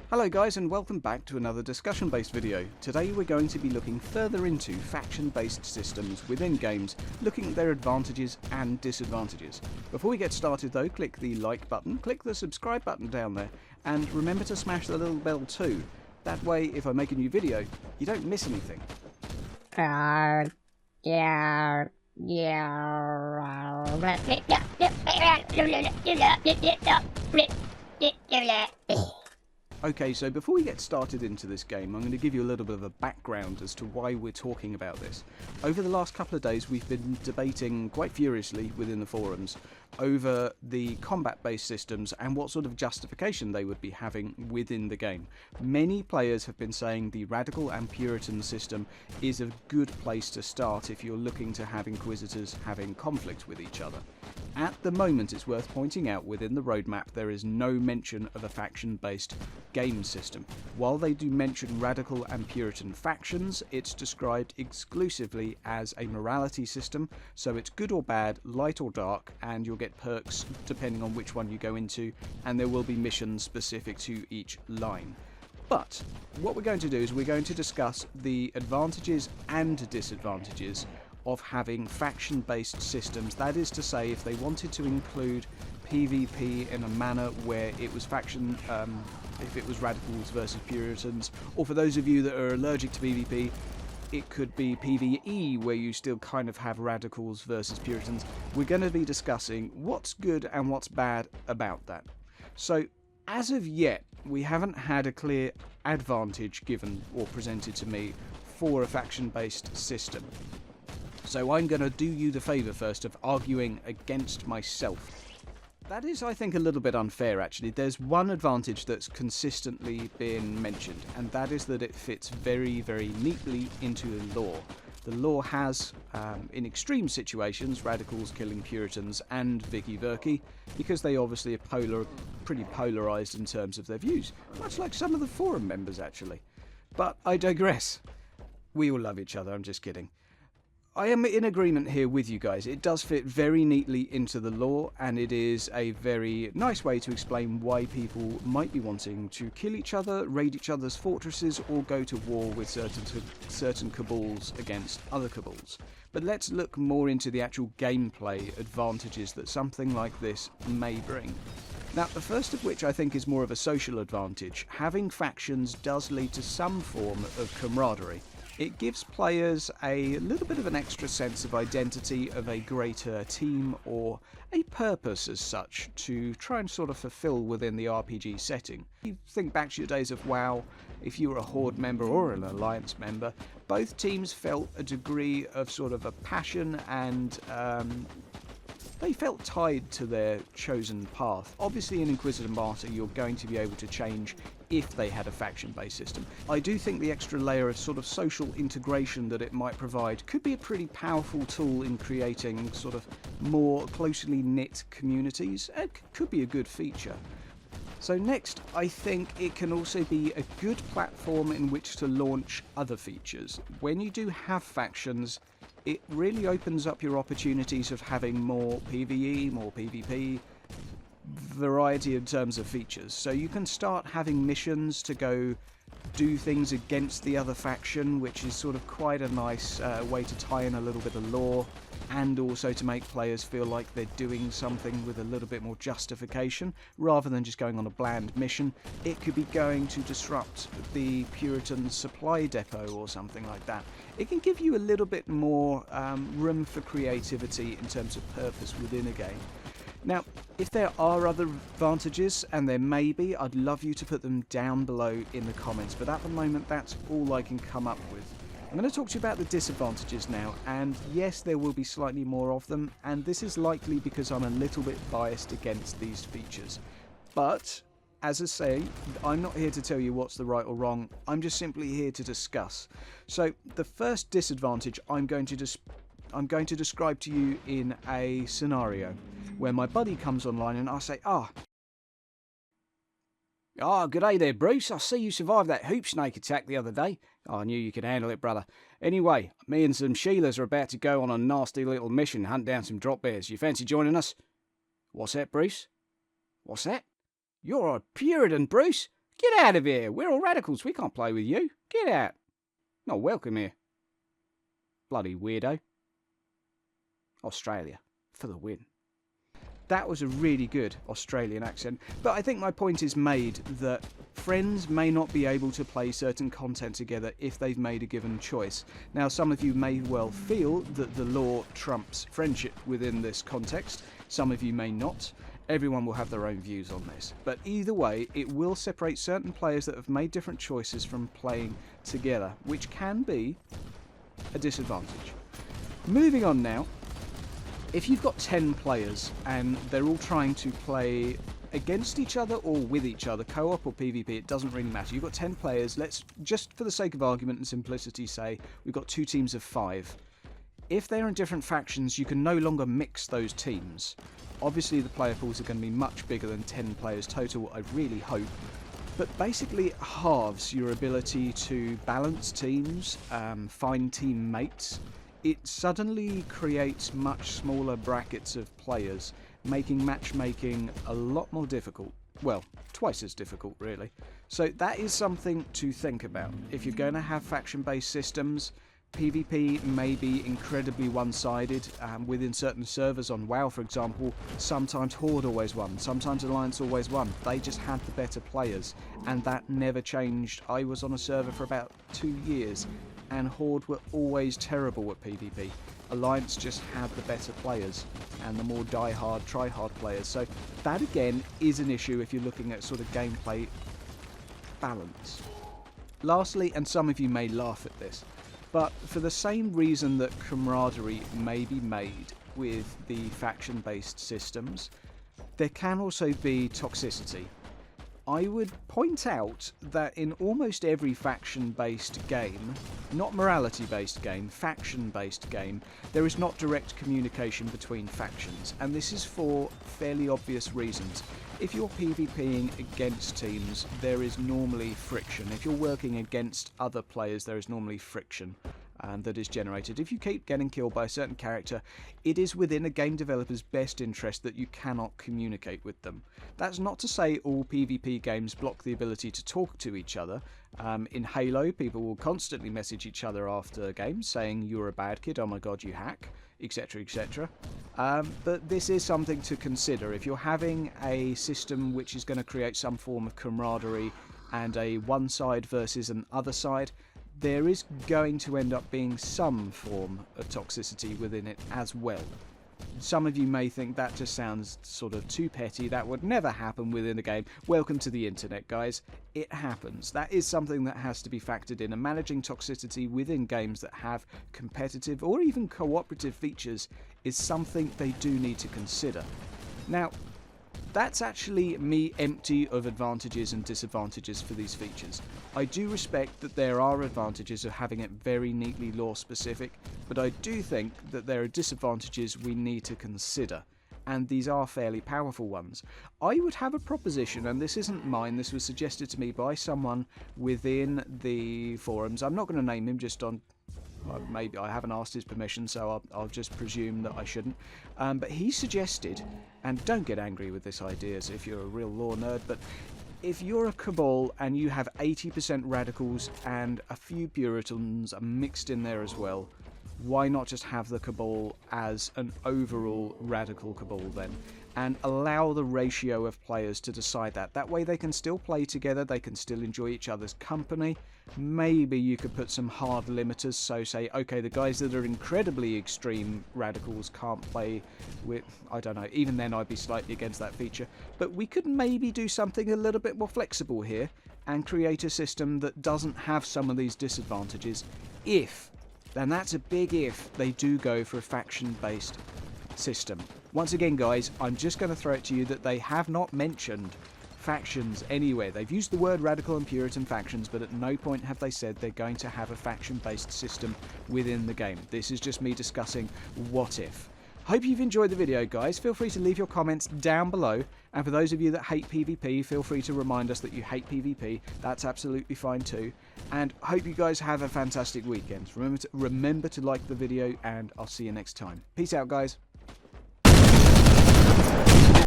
Hello guys, and welcome back to another discussion-based video. Today we're going to be looking further into faction-based systems within games, looking at their advantages and disadvantages. Before we get started though, click the like button, click the subscribe button down there, and remember to smash the little bell too. That way, if I make a new video, you don't miss anything. Okay, so before we get started into this game, I'm going to give you a little bit of a background as to why we're talking about this. Over the last couple of days, we've been debating quite furiously within the forums over the combat-based systems and what sort of justification they would be having within the game. Many players have been saying the Radical and Puritan system is a good place to start if you're looking to have Inquisitors having conflict with each other. At the moment, it's worth pointing out within the roadmap there is no mention of a faction-based game system. While they do mention Radical and Puritan factions, it's described exclusively as a morality system, so it's good or bad, light or dark, and you'll get perks depending on which one you go into, and there will be missions specific to each line. But what we're going to do is we're going to discuss the advantages and disadvantages of having faction-based systems. That is to say, if they wanted to include PvP in a manner where it was faction, if it was Radicals versus Puritans, or for those of you that are allergic to PvP, it could be PvE where you still kind of have Radicals versus Puritans. We're going to be discussing what's good and what's bad about that. So as of yet, we haven't had a clear advantage given or presented to me for a faction-based system. So I'm going to do you the favour first of arguing against myself. That is, I think, a little bit unfair actually. There's one advantage that's consistently been mentioned, and that is that it fits very, very neatly into the lore. The lore has, in extreme situations, Radicals killing Puritans and Vicky Verky, because they obviously are pretty polarised in terms of their views, much like some of the forum members actually. But I digress. We all love each other, I'm just kidding. I am in agreement here with you guys. It does fit very neatly into the lore, and it is a very nice way to explain why people might be wanting to kill each other, raid each other's fortresses, or go to war with certain cabals against other cabals. But let's look more into the actual gameplay advantages that something like this may bring. Now, the first of which I think is more of a social advantage. Having factions does lead to some form of camaraderie. It gives players a little bit of an extra sense of identity of a greater team or a purpose as such to try and sort of fulfill within the RPG setting. You think back to your days of WoW, if you were a Horde member or an Alliance member, both teams felt a degree of sort of a passion and they felt tied to their chosen path. Obviously in Inquisitor Martyr you're going to be able to change if they had a faction-based system. I do think the extra layer of sort of social integration that it might provide could be a pretty powerful tool in creating sort of more closely knit communities. It could be a good feature. So next, I think it can also be a good platform in which to launch other features. When you do have factions, it really opens up your opportunities of having more PvE, more PvP, variety in terms of features. So you can start having missions to go do things against the other faction, which is sort of quite a nice way to tie in a little bit of lore, and also to make players feel like they're doing something with a little bit more justification rather than just going on a bland mission. It could be going to disrupt the Puritan supply depot or something like that. It can give you a little bit more room for creativity in terms of purpose within a game. Now, if there are other advantages, and there may be, I'd love you to put them down below in the comments, but at the moment that's all I can come up with. I'm going to talk to you about the disadvantages now, and yes, there will be slightly more of them, and this is likely because I'm a little bit biased against these features. But, as I say, I'm not here to tell you what's the right or wrong, I'm just simply here to discuss. So, the first disadvantage I'm going to describe to you in a scenario where my buddy comes online and I say, g'day there, Bruce. I see you survived that hoop snake attack the other day. I knew you could handle it, brother. Anyway, me and some Sheilas are about to go on a nasty little mission, hunt down some drop bears. You fancy joining us? What's that, Bruce? What's that? You're a Puritan, Bruce? Get out of here! We're all radicals, we can't play with you. Get out! Not welcome here. Bloody weirdo. Australia, for the win. That was a really good Australian accent, but I think my point is made that friends may not be able to play certain content together if they've made a given choice. Now, some of you may well feel that the law trumps friendship within this context, some of you may not. Everyone will have their own views on this, but either way, it will separate certain players that have made different choices from playing together, which can be a disadvantage. Moving on now. If you've got 10 players and they're all trying to play against each other or with each other, co-op or PvP, it doesn't really matter. You've got 10 players, let's just for the sake of argument and simplicity say we've got 2 teams of 5. If they're in different factions, you can no longer mix those teams. Obviously the player pools are going to be much bigger than 10 players total, I really hope. But basically it halves your ability to balance teams, find teammates. It suddenly creates much smaller brackets of players, making matchmaking a lot more difficult. Well, twice as difficult, really. So that is something to think about. If you're going to have faction-based systems, PvP may be incredibly one-sided. Within certain servers on WoW, for example, sometimes Horde always won, sometimes Alliance always won. They just had the better players, and that never changed. I was on a server for about 2 years, and Horde were always terrible at PvP. Alliance just had the better players and the more die-hard, try-hard players. So that again is an issue if you're looking at sort of gameplay balance. Lastly, and some of you may laugh at this, but for the same reason that camaraderie may be made with the faction-based systems, there can also be toxicity. I would point out that in almost every faction-based game, not morality-based game, faction-based game, there is not direct communication between factions, and this is for fairly obvious reasons. If you're PvPing against teams, there is normally friction. If you're working against other players, there is normally friction that is generated. If you keep getting killed by a certain character, it is within a game developer's best interest that you cannot communicate with them. That's not to say all PvP games block the ability to talk to each other. In Halo, people will constantly message each other after games saying you're a bad kid, oh my god you hack, etc, etc. But this is something to consider. If you're having a system which is going to create some form of camaraderie and a one side versus an other side, there is going to end up being some form of toxicity within it as well. Some of you may think that just sounds sort of too petty, that would never happen within a game. Welcome to the internet, guys. It happens. That is something that has to be factored in, and managing toxicity within games that have competitive or even cooperative features is something they do need to consider. Now, that's actually me empty of advantages and disadvantages for these features. I do respect that there are advantages of having it very neatly lore specific, but I do think that there are disadvantages we need to consider, and these are fairly powerful ones. I would have a proposition, and this isn't mine, this was suggested to me by someone within the forums. I'm not going to name him, just on maybe I haven't asked his permission, so I'll just presume that I shouldn't. But he suggested, and don't get angry with this idea if you're a real lore nerd, but if you're a cabal and you have 80% radicals and a few Puritans are mixed in there as well, why not just have the cabal as an overall radical cabal then? And allow the ratio of players to decide that. That way they can still play together, they can still enjoy each other's company. Maybe you could put some hard limiters, so say, okay, the guys that are incredibly extreme radicals can't play with, I don't know, even then I'd be slightly against that feature. But we could maybe do something a little bit more flexible here and create a system that doesn't have some of these disadvantages if, and that's a big if, they do go for a faction-based system. Once again, guys, I'm just going to throw it to you that they have not mentioned factions anywhere. They've used the word radical and Puritan factions, but at no point have they said they're going to have a faction-based system within the game. This is just me discussing what if. Hope you've enjoyed the video, guys. Feel free to leave your comments down below, and for those of you that hate PvP, feel free to remind us that you hate PvP. That's absolutely fine too. And hope you guys have a fantastic weekend. Remember to like the video, and I'll see you next time. Peace out, guys.